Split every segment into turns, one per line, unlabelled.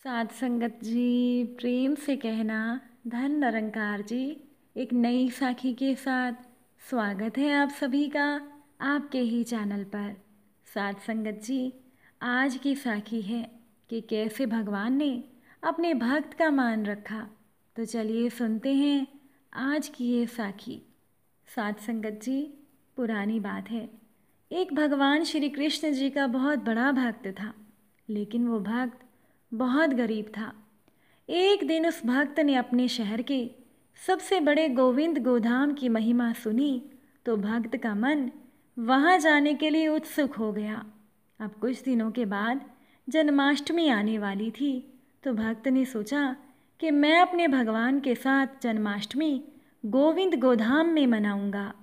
साध संगत जी, प्रेम से कहना धन निरंकार जी। एक नई साखी के साथ स्वागत है आप सभी का आपके ही चैनल पर। साध संगत जी, आज की साखी है कि कैसे भगवान ने अपने भक्त का मान रखा। तो चलिए सुनते हैं आज की ये साखी। साध संगत जी, पुरानी बात है, एक भगवान श्री कृष्ण जी का बहुत बड़ा भक्त था, लेकिन वो भक्त बहुत गरीब था। एक दिन उस भक्त ने अपने शहर के सबसे बड़े गोविंद गोधाम की महिमा सुनी तो भक्त का मन वहाँ जाने के लिए उत्सुक हो गया। अब कुछ दिनों के बाद जन्माष्टमी आने वाली थी, तो भक्त ने सोचा कि मैं अपने भगवान के साथ जन्माष्टमी गोविंद गोधाम में मनाऊंगा।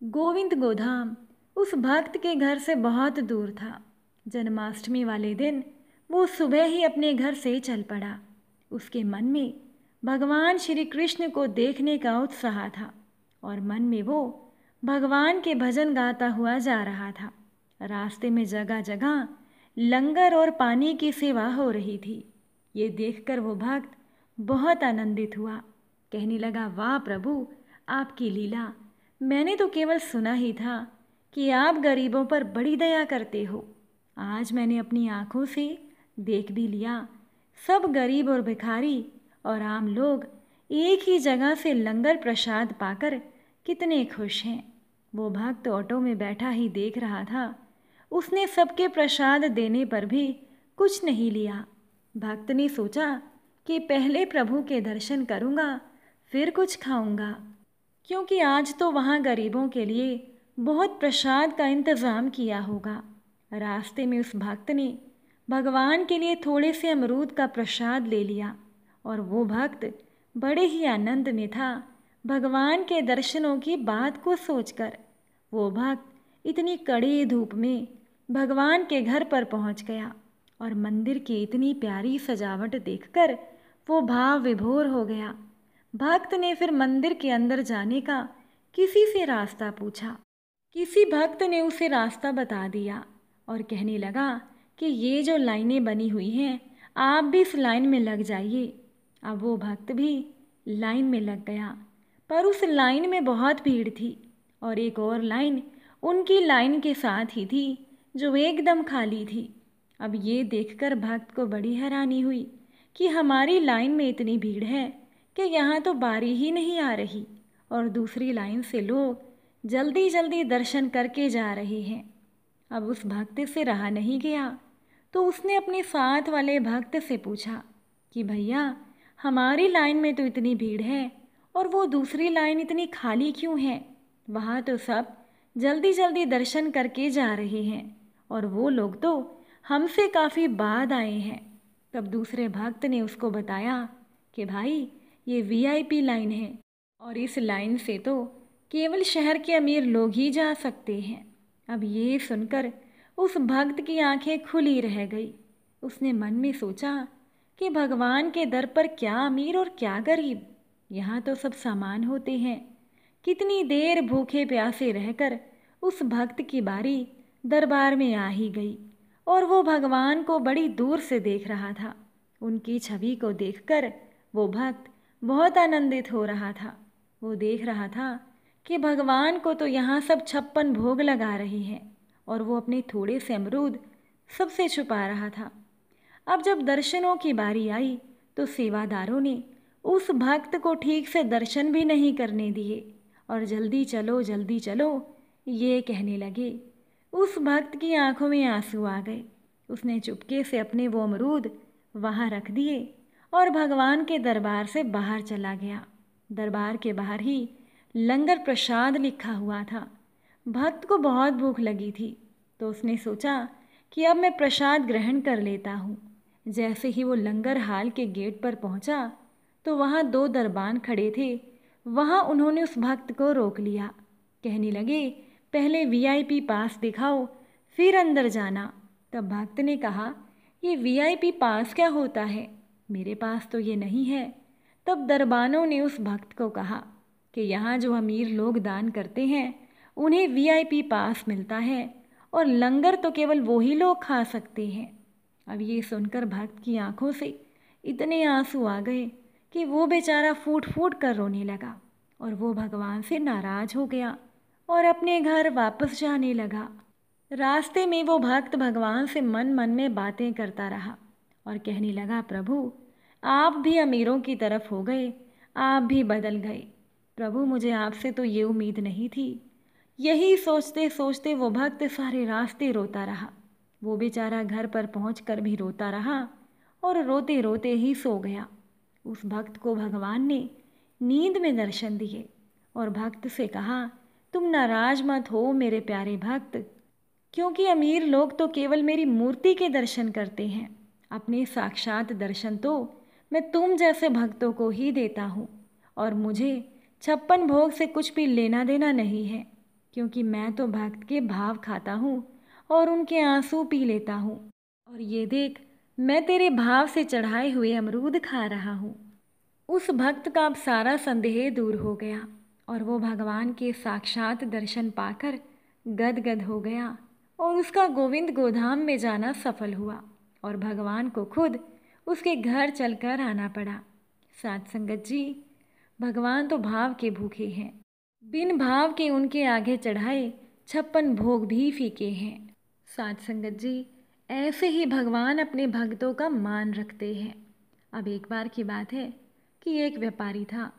गोविंद गोधाम उस भक्त के घर से बहुत दूर था। जन्माष्टमी वाले दिन वो सुबह ही अपने घर से चल पड़ा। उसके मन में भगवान श्री कृष्ण को देखने का उत्साह था और मन में वो भगवान के भजन गाता हुआ जा रहा था। रास्ते में जगह जगह लंगर और पानी की सेवा हो रही थी। ये देखकर वो भक्त बहुत आनंदित हुआ। कहने लगा, वाह प्रभु, आपकी लीला! मैंने तो केवल सुना ही था कि आप गरीबों पर बड़ी दया करते हो। आज मैंने अपनी आँखों से देख भी लिया। सब गरीब और भिखारी और आम लोग एक ही जगह से लंगर प्रसाद पाकर कितने खुश हैं। वो भक्त ऑटो में बैठा ही देख रहा था। उसने सबके प्रसाद देने पर भी कुछ नहीं लिया। भक्त ने सोचा कि पहले प्रभु के दर्शन करूँगा, फिर कुछ खाऊंगा, क्योंकि आज तो वहाँ गरीबों के लिए बहुत प्रसाद का इंतज़ाम किया होगा। रास्ते में उस भक्त ने भगवान के लिए थोड़े से अमरूद का प्रसाद ले लिया और वो भक्त बड़े ही आनंद में था भगवान के दर्शनों की बात को सोचकर। वो भक्त इतनी कड़ी धूप में भगवान के घर पर पहुंच गया और मंदिर की इतनी प्यारी सजावट देखकर वो भाव विभोर हो गया। भक्त ने फिर मंदिर के अंदर जाने का किसी से रास्ता पूछा। किसी भक्त ने उसे रास्ता बता दिया और कहने लगा कि ये जो लाइनें बनी हुई हैं, आप भी इस लाइन में लग जाइए। अब वो भक्त भी लाइन में लग गया, पर उस लाइन में बहुत भीड़ थी और एक और लाइन उनकी लाइन के साथ ही थी जो एकदम खाली थी। अब ये देखकर भक्त को बड़ी हैरानी हुई कि हमारी लाइन में इतनी भीड़ है कि यहाँ तो बारी ही नहीं आ रही और दूसरी लाइन से लोग जल्दी जल्दी दर्शन करके जा रहे हैं। अब उस भक्त से रहा नहीं गया, तो उसने अपने साथ वाले भक्त से पूछा कि भैया, हमारी लाइन में तो इतनी भीड़ है और वो दूसरी लाइन इतनी खाली क्यों है? वहाँ तो सब जल्दी जल्दी दर्शन करके जा रहे हैं और वो लोग तो हमसे काफ़ी बाद आए हैं। तब दूसरे भक्त ने उसको बताया कि भाई, ये वीआईपी लाइन है और इस लाइन से तो केवल शहर के अमीर लोग ही जा सकते हैं। अब ये सुनकर उस भक्त की आंखें खुली रह गई। उसने मन में सोचा कि भगवान के दर पर क्या अमीर और क्या गरीब, यहाँ तो सब समान होते हैं। कितनी देर भूखे प्यासे रहकर उस भक्त की बारी दरबार में आ ही गई और वो भगवान को बड़ी दूर से देख रहा था। उनकी छवि को देखकर वो भक्त बहुत आनंदित हो रहा था। वो देख रहा था कि भगवान को तो यहाँ सब 56 भोग लगा रहे हैं और वो अपने थोड़े से अमरूद सबसे छुपा रहा था। अब जब दर्शनों की बारी आई तो सेवादारों ने उस भक्त को ठीक से दर्शन भी नहीं करने दिए और जल्दी चलो ये कहने लगे। उस भक्त की आंखों में आंसू आ गए। उसने चुपके से अपने वो अमरूद वहाँ रख दिए और भगवान के दरबार से बाहर चला गया। दरबार के बाहर ही लंगर प्रसाद लिखा हुआ था। भक्त को बहुत भूख लगी थी, तो उसने सोचा कि अब मैं प्रसाद ग्रहण कर लेता हूँ। जैसे ही वो लंगर हाल के गेट पर पहुँचा तो वहाँ 2 दरबान खड़े थे। वहाँ उन्होंने उस भक्त को रोक लिया। कहने लगे, पहले वीआईपी पास दिखाओ, फिर अंदर जाना। तब भक्त ने कहा, ये वीआईपी पास क्या होता है? मेरे पास तो ये नहीं है। तब दरबानों ने उस भक्त को कहा कि यहाँ जो अमीर लोग दान करते हैं उन्हें वीआईपी पास मिलता है और लंगर तो केवल वो ही लोग खा सकते हैं। अब ये सुनकर भक्त की आंखों से इतने आंसू आ गए कि वो बेचारा फूट फूट कर रोने लगा और वो भगवान से नाराज हो गया और अपने घर वापस जाने लगा। रास्ते में वो भक्त भगवान से मन मन में बातें करता रहा और कहने लगा, प्रभु आप भी अमीरों की तरफ हो गए, आप भी बदल गए। प्रभु मुझे आपसे तो ये उम्मीद नहीं थी। यही सोचते सोचते वो भक्त सारे रास्ते रोता रहा। वो बेचारा घर पर पहुंचकर भी रोता रहा और रोते रोते ही सो गया। उस भक्त को भगवान ने नींद में दर्शन दिए और भक्त से कहा, तुम नाराज मत हो मेरे प्यारे भक्त, क्योंकि अमीर लोग तो केवल मेरी मूर्ति के दर्शन करते हैं। अपने साक्षात दर्शन तो मैं तुम जैसे भक्तों को ही देता हूँ और मुझे 56 भोग से कुछ भी लेना देना नहीं है, क्योंकि मैं तो भक्त के भाव खाता हूँ और उनके आंसू पी लेता हूँ। और ये देख, मैं तेरे भाव से चढ़ाए हुए अमरूद खा रहा हूँ। उस भक्त का अब सारा संदेह दूर हो गया और वो भगवान के साक्षात दर्शन पाकर गदगद हो गया और उसका गोविंद गोधाम में जाना सफल हुआ और भगवान को खुद उसके घर चलकर आना पड़ा। साथ संगत जी, भगवान तो भाव के भूखे हैं। बिन भाव के उनके आगे चढ़ाए 56 भोग भी फीके हैं। साथ संगत जी, ऐसे ही भगवान अपने भक्तों का मान रखते हैं। अब एक बार की बात है कि एक व्यापारी था।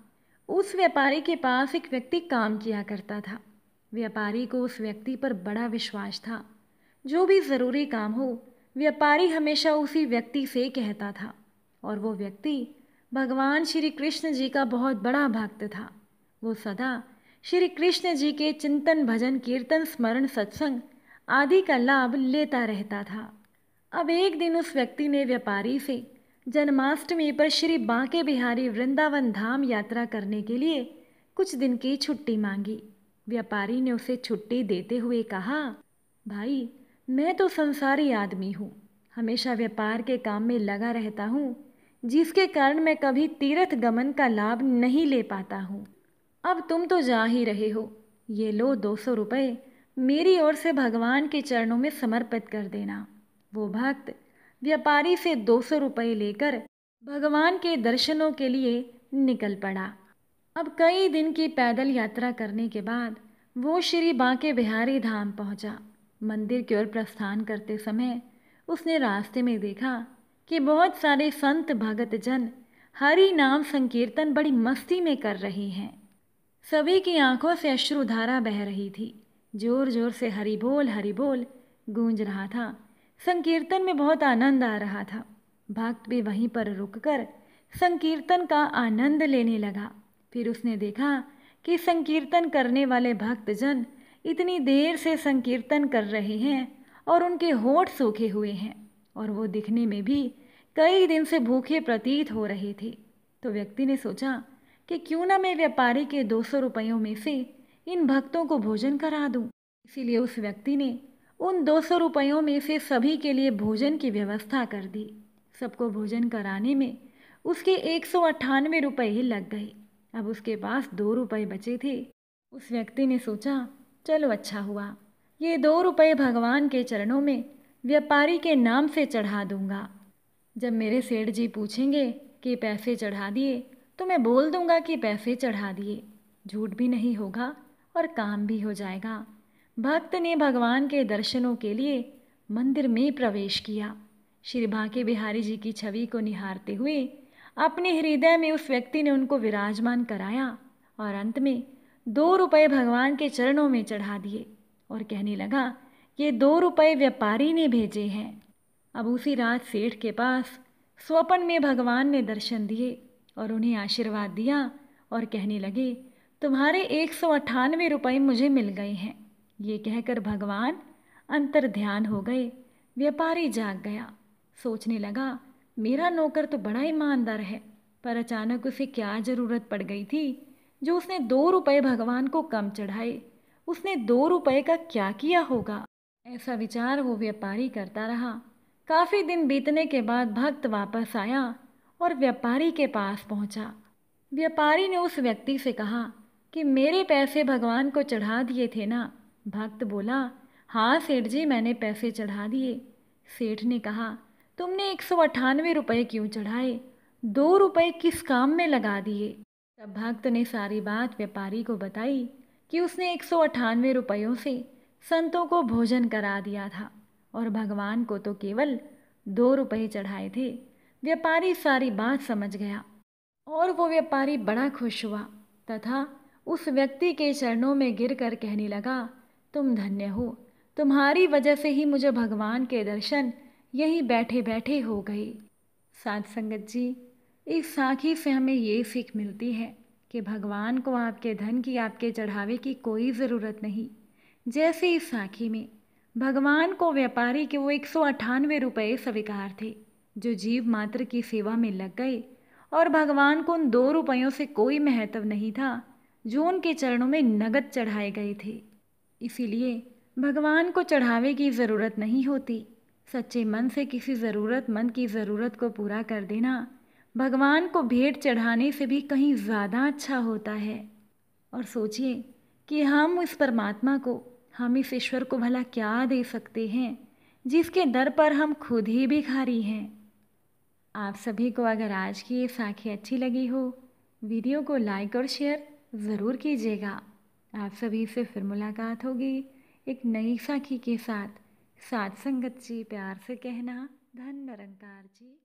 उस व्यापारी के पास एक व्यक्ति काम किया करता था। व्यापारी को उस व्यक्ति पर बड़ा विश्वास था। जो भी ज़रूरी काम हो, व्यापारी हमेशा उसी व्यक्ति से कहता था और वो व्यक्ति भगवान श्री कृष्ण जी का बहुत बड़ा भक्त था। वो सदा श्री कृष्ण जी के चिंतन, भजन, कीर्तन, स्मरण, सत्संग आदि का लाभ लेता रहता था। अब एक दिन उस व्यक्ति ने व्यापारी से जन्माष्टमी पर श्री बांके बिहारी वृंदावन धाम यात्रा करने के लिए कुछ दिन की छुट्टी मांगी। व्यापारी ने उसे छुट्टी देते हुए कहा, भाई मैं तो संसारी आदमी हूँ, हमेशा व्यापार के काम में लगा रहता हूँ, जिसके कारण मैं कभी तीर्थ गमन का लाभ नहीं ले पाता हूँ। अब तुम तो जा ही रहे हो, ये लो 200 रुपये मेरी ओर से भगवान के चरणों में समर्पित कर देना। वो भक्त व्यापारी से 200 रुपये लेकर भगवान के दर्शनों के लिए निकल पड़ा। अब कई दिन की पैदल यात्रा करने के बाद वो श्री बांके बिहारी धाम पहुंचा। मंदिर की ओर प्रस्थान करते समय उसने रास्ते में देखा कि बहुत सारे संत भगत जन हरि नाम संकीर्तन बड़ी मस्ती में कर रहे हैं। सभी की आंखों से अश्रुधारा बह रही थी। जोर जोर से हरि बोल गूंज रहा था। संकीर्तन में बहुत आनंद आ रहा था। भक्त भी वहीं पर रुककर संकीर्तन का आनंद लेने लगा। फिर उसने देखा कि संकीर्तन करने वाले भक्तजन इतनी देर से संकीर्तन कर रहे हैं और उनके होंठ सूखे हुए हैं और वो दिखने में भी कई दिन से भूखे प्रतीत हो रहे थे। तो व्यक्ति ने सोचा कि क्यों ना मैं व्यापारी के 200 रुपयों में से इन भक्तों को भोजन करा दूं। इसीलिए उस व्यक्ति ने उन 200 रुपयों में से सभी के लिए भोजन की व्यवस्था कर दी। सबको भोजन कराने में उसके 198 रुपये ही लग गए। अब उसके पास 2 रुपये बचे थे। उस व्यक्ति ने सोचा, चलो अच्छा हुआ, ये 2 रुपये भगवान के चरणों में व्यापारी के नाम से चढ़ा दूंगा। जब मेरे सेठ जी पूछेंगे कि पैसे चढ़ा दिए तो मैं बोल दूंगा कि पैसे चढ़ा दिए। झूठ भी नहीं होगा और काम भी हो जाएगा। भक्त ने भगवान के दर्शनों के लिए मंदिर में प्रवेश किया। श्री बांके बिहारी जी की छवि को निहारते हुए अपने हृदय में उस व्यक्ति ने उनको विराजमान कराया और अंत में 2 रुपये भगवान के चरणों में चढ़ा दिए और कहने लगा, ये 2 रुपये व्यापारी ने भेजे हैं। अब उसी रात सेठ के पास स्वप्न में भगवान ने दर्शन दिए और उन्हें आशीर्वाद दिया और कहने लगे, तुम्हारे 198 रुपये मुझे मिल गए हैं। ये कहकर भगवान अंतर ध्यान हो गए। व्यापारी जाग गया। सोचने लगा, मेरा नौकर तो बड़ा ईमानदार है, पर अचानक उसे क्या ज़रूरत पड़ गई थी जो उसने 2 रुपये भगवान को कम चढ़ाए। उसने 2 रुपये का क्या किया होगा? ऐसा विचार वो व्यापारी करता रहा। काफ़ी दिन बीतने के बाद भक्त वापस आया और व्यापारी के पास पहुंचा। व्यापारी ने उस व्यक्ति से कहा कि मेरे पैसे भगवान को चढ़ा दिए थे ना? भक्त बोला, हाँ सेठ जी, मैंने पैसे चढ़ा दिए। सेठ ने कहा, तुमने 198 रुपये क्यों चढ़ाए? 2 रुपए किस काम में लगा दिए। तब भक्त ने सारी बात व्यापारी को बताई कि उसने 198 रुपयों से संतों को भोजन करा दिया था और भगवान को तो केवल 2 रुपए चढ़ाए थे। व्यापारी सारी बात समझ गया और वो व्यापारी बड़ा खुश हुआ तथा उस व्यक्ति के चरणों में गिरकर कहने लगा, तुम धन्य हो, तुम्हारी वजह से ही मुझे भगवान के दर्शन यहीं बैठे बैठे हो गए। साध संगत जी, इस साखी से हमें ये सीख मिलती है कि भगवान को आपके धन की, आपके चढ़ावे की कोई ज़रूरत नहीं। जैसे इस साखी में भगवान को व्यापारी के वो 198 रुपये स्वीकार थे जो जीव मात्र की सेवा में लग गए और भगवान को उन 2 रुपयों से कोई महत्व नहीं था जो उनके चरणों में नगद चढ़ाए गए थे। इसीलिए भगवान को चढ़ावे की ज़रूरत नहीं होती। सच्चे मन से किसी ज़रूरतमंद की ज़रूरत को पूरा कर देना भगवान को भेंट चढ़ाने से भी कहीं ज़्यादा अच्छा होता है। और सोचिए कि हम इस परमात्मा को, हम इस ईश्वर को भला क्या दे सकते हैं जिसके दर पर हम खुद ही भिखारी हैं। आप सभी को अगर आज की ये साखी अच्छी लगी हो, वीडियो को लाइक और शेयर ज़रूर कीजिएगा। आप सभी से फिर मुलाकात होगी एक नई साखी के साथ। साथ संगत जी, प्यार से कहना, धन निरंकार जी।